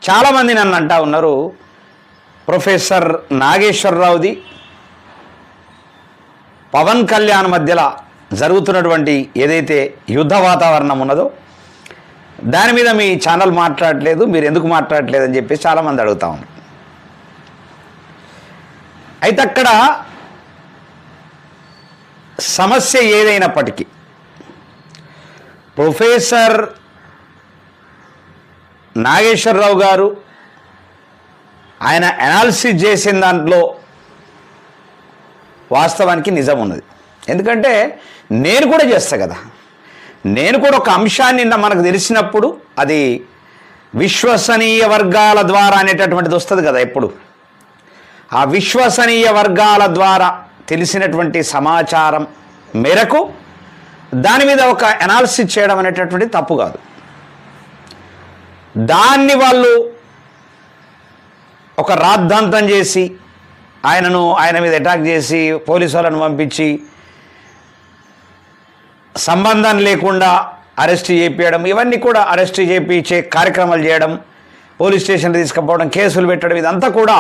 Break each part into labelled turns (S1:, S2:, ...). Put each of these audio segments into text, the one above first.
S1: చాలామంది నన్ను అంటా ఉన్నారు, ప్రొఫెసర్ నాగేశ్వరరావుది పవన్ కళ్యాణ్ మధ్యలో జరుగుతున్నటువంటి ఏదైతే యుద్ధ వాతావరణం ఉన్నదో దాని మీద మీ ఛానల్ మాట్లాడలేదు, మీరు ఎందుకు మాట్లాడలేదు అని చెప్పి చాలామంది అడుగుతా ఉన్నారు. అయితే అక్కడ సమస్య ఏదైనప్పటికీ ప్రొఫెసర్ నాగేశ్వరరావు గారు ఆయన అనాలిసిస్ చేసిన దాంట్లో వాస్తవానికి నిజం ఉన్నది. ఎందుకంటే నేను కూడా చేస్తా కదా, నేను కూడా ఒక అంశాన్ని మనకు తెలిసినప్పుడు అది విశ్వసనీయ వర్గాల ద్వారా అనేటటువంటిది వస్తుంది కదా. ఎప్పుడు ఆ విశ్వసనీయ వర్గాల ద్వారా తెలిసినటువంటి సమాచారం మేరకు దాని మీద ఒక అనాలిసిస్ చేయడం అనేటటువంటిది తప్పు కాదు. దాన్ని వాళ్ళు ఒక రాద్ధాంతం చేసి ఆయన మీద అటాక్ చేసి పోలీసు వాళ్ళను పంపించి సంబంధం లేకుండా అరెస్ట్ చేయించడం, ఇవన్నీ కూడా అరెస్ట్ చేయించే కార్యక్రమాలు చేయడం, పోలీస్ స్టేషన్ తీసుకుపోవడం, కేసులు పెట్టడం, ఇదంతా కూడా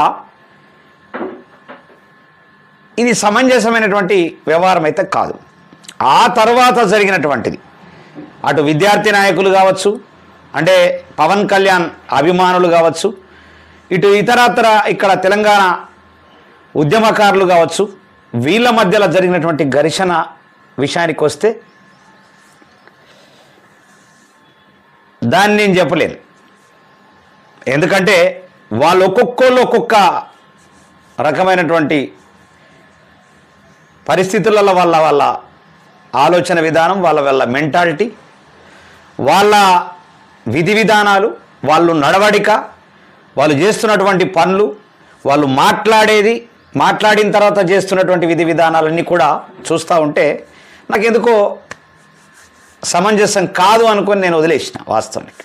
S1: ఇది సమంజసమైనటువంటి వ్యవహారం అయితే కాదు. ఆ తర్వాత జరిగినటువంటిది అటు విద్యార్థి నాయకులు కావచ్చు, అంటే పవన్ కళ్యాణ్ అభిమానులు కావచ్చు, ఇటు ఇతరత్ర ఇక్కడ తెలంగాణ ఉద్యమకారులు కావచ్చు, వీళ్ళ మధ్యలో జరిగినటువంటి ఘర్షణ విషయానికి వస్తే దాన్ని నేను చెప్పలేను. ఎందుకంటే వాళ్ళు ఒక్కొక్కళ్ళు ఒక్కొక్క రకమైనటువంటి పరిస్థితులలో వాళ్ళ ఆలోచన విధానం, వాళ్ళ మెంటాలిటీ, వాళ్ళ విధి విధానాలు, వాళ్ళు నడవడిక, వాళ్ళు చేస్తున్నటువంటి పనులు, వాళ్ళు మాట్లాడిన తర్వాత చేస్తున్నటువంటి విధి విధానాలన్నీ కూడా చూస్తూ ఉంటే నాకు ఎందుకో సమంజసం కాదు అనుకొని నేను వదిలేసిన. వాస్తవానికి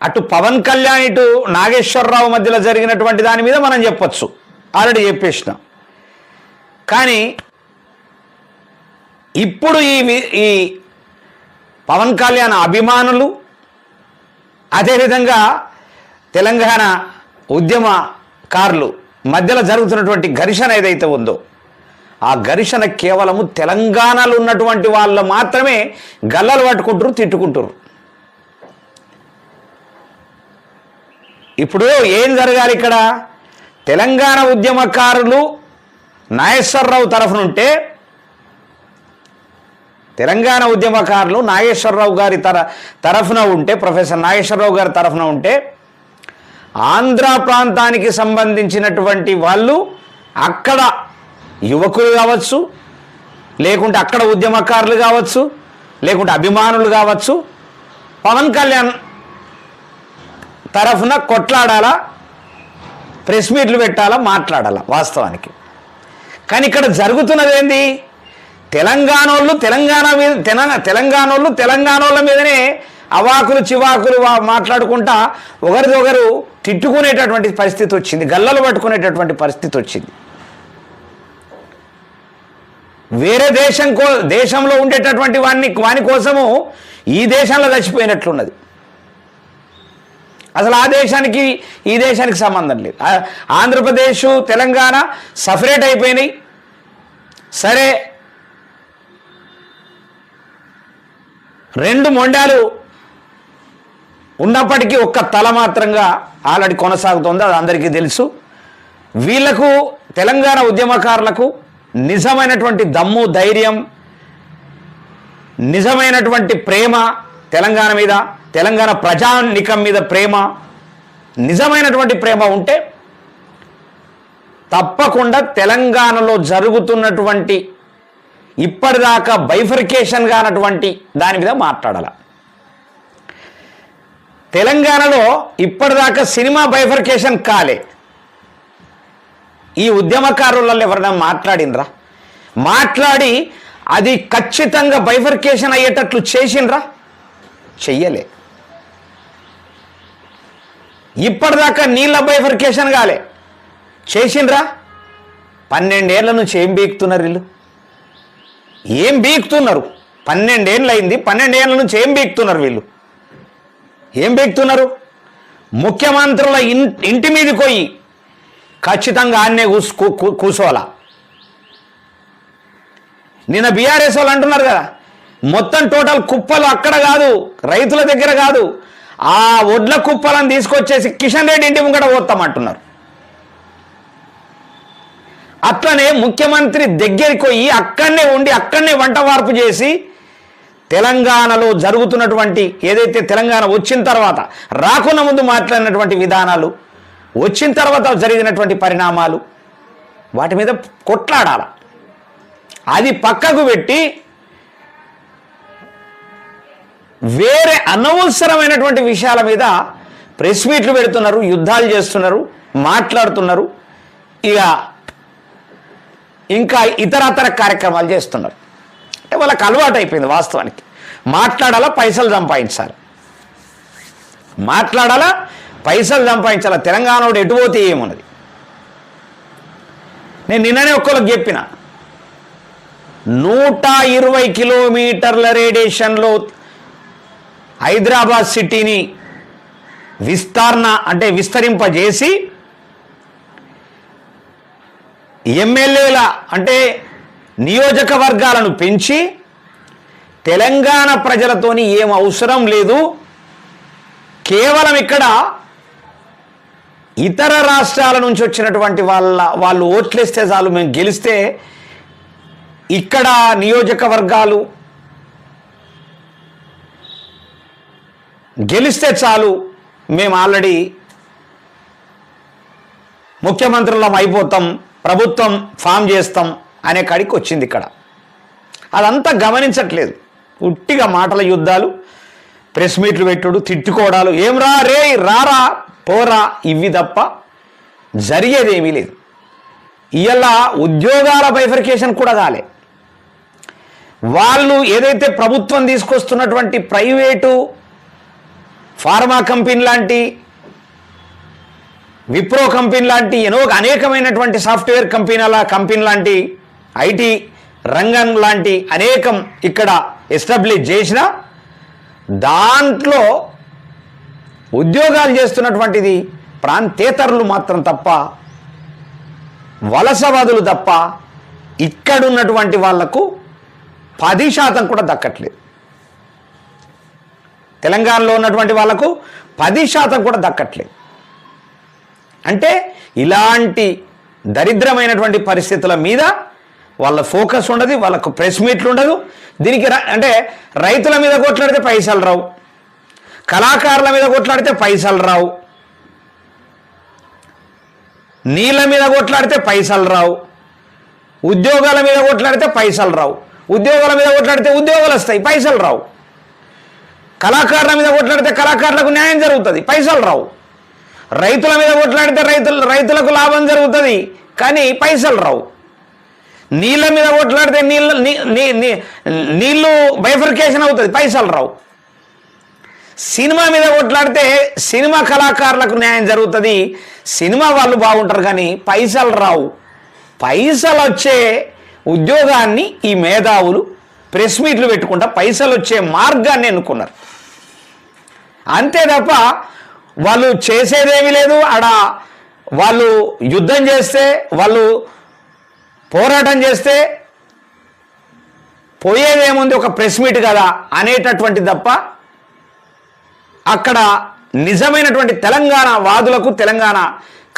S1: అటు పవన్ కళ్యాణ్ ఇటు నాగేశ్వరరావు మధ్యలో జరిగినటువంటి దాని మీద మనం చెప్పొచ్చు, ఆల్రెడీ చెప్పేసినాం. కానీ ఇప్పుడు ఈ పవన్ కళ్యాణ్ అభిమానులు, అదేవిధంగా తెలంగాణ ఉద్యమకారులు మధ్యలో జరుగుతున్నటువంటి ఘర్షణ ఏదైతే ఉందో ఆ ఘర్షణ కేవలము తెలంగాణలో ఉన్నటువంటి వాళ్ళు మాత్రమే గల్లలు పట్టుకుంటారు, తిట్టుకుంటారు. ఇప్పుడు ఏం జరగాలి ఇక్కడ? తెలంగాణ ఉద్యమకారులు నాగేశ్వరరావు తరఫునుంటే, తెలంగాణ ఉద్యమకారులు నాగేశ్వరరావు గారి తరఫున ఉంటే, ప్రొఫెసర్ నాగేశ్వరరావు గారి తరఫున ఉంటే, ఆంధ్ర ప్రాంతానికి సంబంధించినటువంటి వాళ్ళు అక్కడ యువకులు కావచ్చు, లేకుంటే అక్కడ ఉద్యమకారులు కావచ్చు, లేకుంటే అభిమానులు కావచ్చు, పవన్ కళ్యాణ్ తరఫున కొట్లాడాలా, ప్రెస్ మీట్లు పెట్టాలా, మాట్లాడాలా వాస్తవానికి. కానీ ఇక్కడ జరుగుతున్నది ఏంది? తెలంగాణోళ్ళు తెలంగాణోళ్ళ మీదనే అవాకులు చివాకులు మాట్లాడుకుంటా ఒకరిదొకరు తిట్టుకునేటటువంటి పరిస్థితి వచ్చింది, గల్లలు పట్టుకునేటటువంటి పరిస్థితి వచ్చింది. వేరే దేశంలో ఉండేటటువంటి వాని కోసము ఈ దేశంలో చచ్చిపోయినట్లున్నది. అసలు ఆ దేశానికి ఈ దేశానికి సంబంధం లేదు. ఆంధ్రప్రదేశ్ తెలంగాణ సపరేట్ అయిపోయినాయి. సరే, రెండు మొండాలు ఉన్నప్పటికీ ఒక్క తల మాత్రంగా ఆల్రెడీ కొనసాగుతుంది, అది అందరికీ తెలుసు. వీళ్లకు తెలంగాణ ఉద్యమకారులకు నిజమైనటువంటి దమ్ము, ధైర్యం, నిజమైనటువంటి ప్రేమ తెలంగాణ మీద, తెలంగాణ ప్రజానికం మీద ప్రేమ, నిజమైనటువంటి ప్రేమ ఉంటే తప్పకుండా తెలంగాణలో జరుగుతున్నటువంటి ఇప్పటిదాకా బైఫర్కేషన్ కానటువంటి దాని మీద మాట్లాడాల. తెలంగాణలో ఇప్పటిదాకా సినిమా బైఫర్కేషన్ కాలే. ఈ ఉద్యమకారులలో ఎవరైనా మాట్లాడినరా? మాట్లాడి అది ఖచ్చితంగా బైఫర్కేషన్ అయ్యేటట్లు చేసిండ్రా? చెయ్యలే. ఇప్పటిదాకా నీళ్ళ బైఫర్కేషన్ కాలే, చేసిండ్రా? 12 ఏళ్ల నుంచి ఏం బీక్తున్నారు వీళ్ళు? ఏం బీక్తున్నారు? 12 ఏళ్ళు అయింది, 12 ఏళ్ల నుంచి ఏం బీక్తున్నారు వీళ్ళు? ఏం బీక్తున్నారు? ముఖ్యమంత్రుల ఇంటి మీదకి పోయి ఖచ్చితంగా ఆన్నే కూసోలా. నిన్న బీఆర్ఎస్ వాళ్ళు అంటున్నారు కదా, మొత్తం టోటల్ కుప్పలు అక్కడ కాదు, రైతుల దగ్గర కాదు, ఆ ఒడ్ల కుప్పలను తీసుకొచ్చేసి కిషన్ రెడ్డి ఇంటి ముంగట పోతామంటున్నారు. అట్లనే ముఖ్యమంత్రి దగ్గరికి పోయి అక్కడనే ఉండి అక్కడనే వంట వార్పు చేసి తెలంగాణలో జరుగుతున్నటువంటి ఏదైతే తెలంగాణ వచ్చిన తర్వాత రాకున్న ముందు మాట్లాడినటువంటి విధానాలు, వచ్చిన తర్వాత జరిగినటువంటి పరిణామాలు, వాటి మీద కొట్లాడాల. అది పక్కకు పెట్టి వేరే అనవసరమైనటువంటి విషయాల మీద ప్రెస్ మీట్లు పెడుతున్నారు, యుద్ధాలు చేస్తున్నారు, మాట్లాడుతున్నారు, ఇంకా ఇతరతర కార్యక్రమాలు చేస్తున్నారు. అంటే వాళ్ళకి అలవాటు అయిపోయింది. వాస్తవానికి మాట్లాడాలా, పైసలు సంపాదించాలి, మాట్లాడాలా, పైసలు సంపాదించాలా. తెలంగాణలో ఎటుపోతే ఏమున్నది. నేను నిన్ననే ఒక్కరికి చెప్పిన, 120 కిలోమీటర్ల రేడియేషన్లో హైదరాబాద్ సిటీని విస్తరింపజేసి ఎమ్మెల్యేల అంటే నియోజకవర్గాలను పెంచి తెలంగాణ ప్రజలతోని ఏం అవసరం లేదు, కేవలం ఇక్కడ ఇతర రాష్ట్రాల నుంచి వచ్చినటువంటి వాళ్ళు ఓట్లేస్తే చాలు, మేము గెలిస్తే ఇక్కడ నియోజకవర్గాలు గెలిస్తే చాలు, మేము ఆల్రెడీ ముఖ్యమంత్రులం అయిపోతాం, ప్రభుత్వం ఫామ్ చేస్తాం అనే కాడికి వచ్చింది. ఇక్కడ అదంతా గమనించట్లేదు. ఉట్టిగా మాటల యుద్ధాలు, ప్రెస్ మీట్లు పెట్టుడు, తిట్టుకోవడాలు, ఏం రా రే రారా పోరా, ఇవి తప్ప జరిగేదేమీ లేదు. ఇవాళ ఉద్యోగాల బైఫర్కేషన్ కూడా కాలే. వాళ్ళు ఏదైతే ప్రభుత్వం తీసుకొస్తున్నటువంటి ప్రైవేటు ఫార్మా కంపెనీ లాంటి, విప్రో కంపెనీ లాంటి అనేకమైనటువంటి సాఫ్ట్వేర్ కంపెనీ లాంటి, ఐటీ రంగం లాంటి అనేకం ఇక్కడ ఎస్టాబ్లిష్ చేసిన దాంట్లో ఉద్యోగాలు చేస్తున్నటువంటిది ప్రాంతేతరులు మాత్రం తప్ప, వలసవాదులు తప్ప ఇక్కడున్నటువంటి వాళ్లకు 10% కూడా దక్కట్లేదు. తెలంగాణలో ఉన్నటువంటి వాళ్లకు 10% కూడా దక్కట్లేదు. అంటే ఇలాంటి దరిద్రమైనటువంటి పరిస్థితుల మీద వాళ్ళ ఫోకస్ ఉండదు, వాళ్ళకు ప్రెస్ మీట్లు ఉండదు. దీనికి అంటే రైతుల మీద కొట్లాడితే పైసలు రావు, కళాకారుల మీద కొట్లాడితే పైసలు రావు, నీళ్ళ మీద కొట్లాడితే పైసలు రావు, ఉద్యోగాల మీద కొట్లాడితే పైసలు రావు, ఉద్యోగాల మీద కొట్లాడితే ఉద్యోగాలు వస్తాయి, పైసలు రావు, కళాకారుల మీద కొట్లాడితే కళాకారులకు న్యాయం జరుగుతుంది, పైసలు రావు, రైతుల మీద కొట్లాడితే రైతులకు లాభం జరుగుతుంది కానీ పైసలు రావు, నీళ్ళ మీద కొట్లాడితే నీళ్ళు బైఫర్కేషన్ అవుతుంది, పైసలు రావు, సినిమా మీద కొట్లాడితే సినిమా కళాకారులకు న్యాయం జరుగుతుంది, సినిమా వాళ్ళు బాగుంటారు కానీ పైసలు రావు. పైసలు వచ్చే ఉద్యోగాన్ని ఈ మేధావులు ప్రెస్ మీట్లు పెట్టుకుంటా పైసలు వచ్చే మార్గాన్ని ఎన్నుకున్నారు. అంతే తప్ప వాళ్ళు చేసేదేమీ లేదు. వాళ్ళు యుద్ధం చేస్తే, వాళ్ళు పోరాటం చేస్తే పోయేదేముంది, ఒక ప్రెస్ మీట్ కదా అనేటటువంటి తప్ప అక్కడ నిజమైనటువంటి తెలంగాణ వాదులకు, తెలంగాణ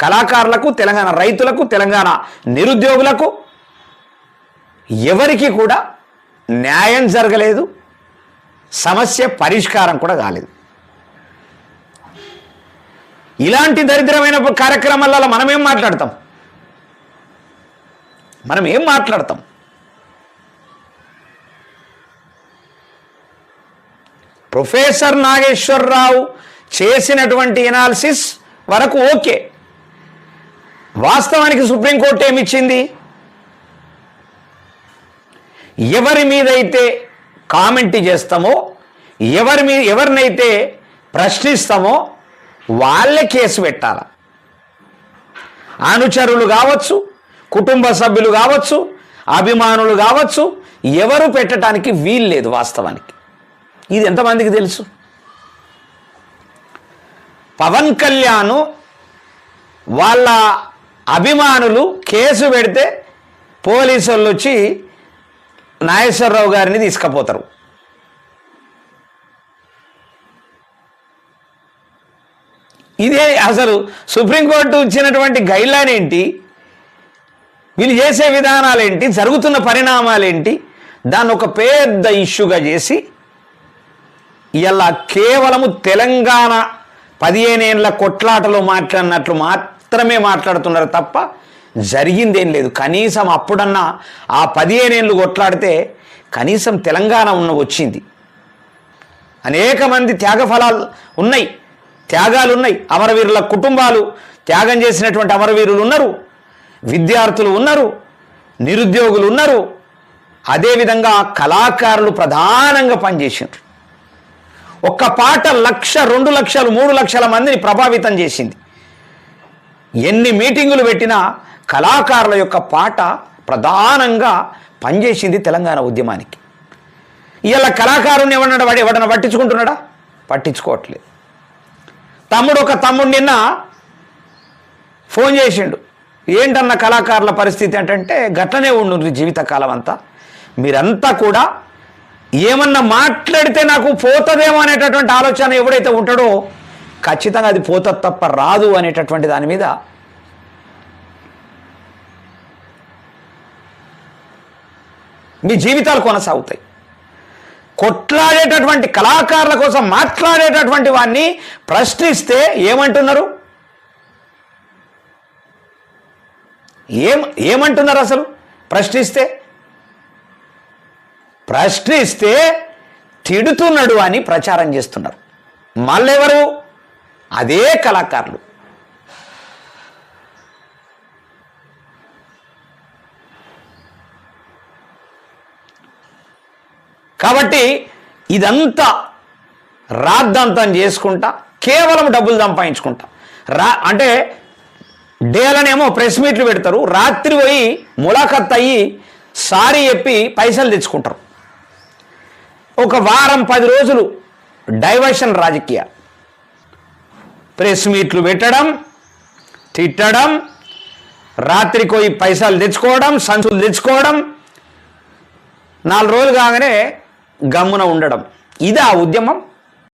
S1: కళాకారులకు, తెలంగాణ రైతులకు, తెలంగాణ నిరుద్యోగులకు ఎవరికి కూడా న్యాయం జరగలేదు, సమస్య పరిష్కారం కూడా కాలేదు. ఇలాంటి దరిద్రమైన కార్యక్రమాలలో మనం ఏం మాట్లాడతాం? ప్రొఫెసర్ నాగేశ్వరరావు చేసినటువంటి ఎనాలిసిస్ వరకు ఓకే. వాస్తవానికి సుప్రీంకోర్టు ఏమిచ్చింది? ఎవరి మీదైతే కామెంట్ చేస్తామో, ఎవరినైతే ప్రశ్నిస్తామో వాళ్ళే కేసు పెట్టాల. అనుచరులు కావచ్చు, కుటుంబ సభ్యులు కావచ్చు, అభిమానులు కావచ్చు, ఎవరు పెట్టడానికి వీలు లేదు. వాస్తవానికి ఇది ఎంతమందికి తెలుసు? పవన్ కళ్యాణ్ వాళ్ళ అభిమానులు కేసు పెడితే పోలీసు వాళ్ళు వచ్చి నాగేశ్వరరావు గారిని తీసుకుపోతారు. ఇదే అసలు సుప్రీంకోర్టు ఇచ్చినటువంటి గైడ్లైన్ ఏంటి, వీళ్ళు చేసే విధానాలేంటి, జరుగుతున్న పరిణామాలేంటి, దాన్ని ఒక పెద్ద ఇష్యూగా చేసి ఇలా కేవలము తెలంగాణ 15 ఏళ్ళ కొట్లాటలో మాట్లాడినట్లు మాత్రమే మాట్లాడుతున్నారు తప్ప జరిగిందేం లేదు. కనీసం అప్పుడన్నా ఆ 15 ఏళ్ళు కొట్లాడితే కనీసం తెలంగాణ వచ్చింది. అనేక మంది త్యాగఫలాలు ఉన్నాయి, త్యాగాలు ఉన్నాయి, అమరవీరుల కుటుంబాలు త్యాగం చేసినటువంటి అమరవీరులు ఉన్నారు, విద్యార్థులు ఉన్నారు, నిరుద్యోగులు ఉన్నారు, అదేవిధంగా కళాకారులు ప్రధానంగా పనిచేసినారు. ఒక్క పాట 1,00,000, 2 లక్షలు, 3 లక్షల మందిని ప్రభావితం చేసింది. ఎన్ని మీటింగులు పెట్టినా కళాకారుల యొక్క పాట ప్రధానంగా పనిచేసింది తెలంగాణ ఉద్యమానికి. ఇలా కళాకారుని ఎవడన్నా పట్టించుకుంటున్నాడా? పట్టించుకోవట్లేదు. ఒక తమ్ముడు నిన్న ఫోన్ చేసిండు, ఏంటన్న కళాకారుల పరిస్థితి అంటే గట్లనే ఉండు జీవితకాలం అంతా, మీరంతా కూడా ఏమన్నా మాట్లాడితే నాకు పోతుందేమో అనేటటువంటి ఆలోచన ఎవడైతే ఉంటాడో ఖచ్చితంగా అది పోతుంది తప్ప రాదు అనేటటువంటి దాని మీద మీ జీవితాలు కొనసాగుతాయి. కొట్లాడేటటువంటి కళాకారుల కోసం మాట్లాడేటటువంటి వాడిని ప్రశ్నిస్తే ఏమంటున్నారు? ఏమంటున్నారు అసలు? ప్రశ్నిస్తే తిడుతున్నాడు అని ప్రచారం చేస్తున్నారు. మళ్ళెవరు? అదే కళాకారులు. కాబట్టి ఇదంతా రాద్దంతం చేసుకుంటా కేవలం డబ్బులు సంపాదించుకుంటా అంటే డేలనేమో ప్రెస్ మీట్లు పెడతారు, రాత్రి పోయి ములాఖత్ అయ్యి సారీ చెప్పి పైసలు తెచ్చుకుంటారు. ఒక వారం 10 రోజులు డైవర్షన్ రాజకీయ, ప్రెస్ మీట్లు పెట్టడం, తిట్టడం, రాత్రికి పోయి పైసలు తెచ్చుకోవడం, సంచులు తెచ్చుకోవడం, 4 రోజులు కాగానే గమ్మున ఉండడం. ఇది ఆ ఉద్యమం.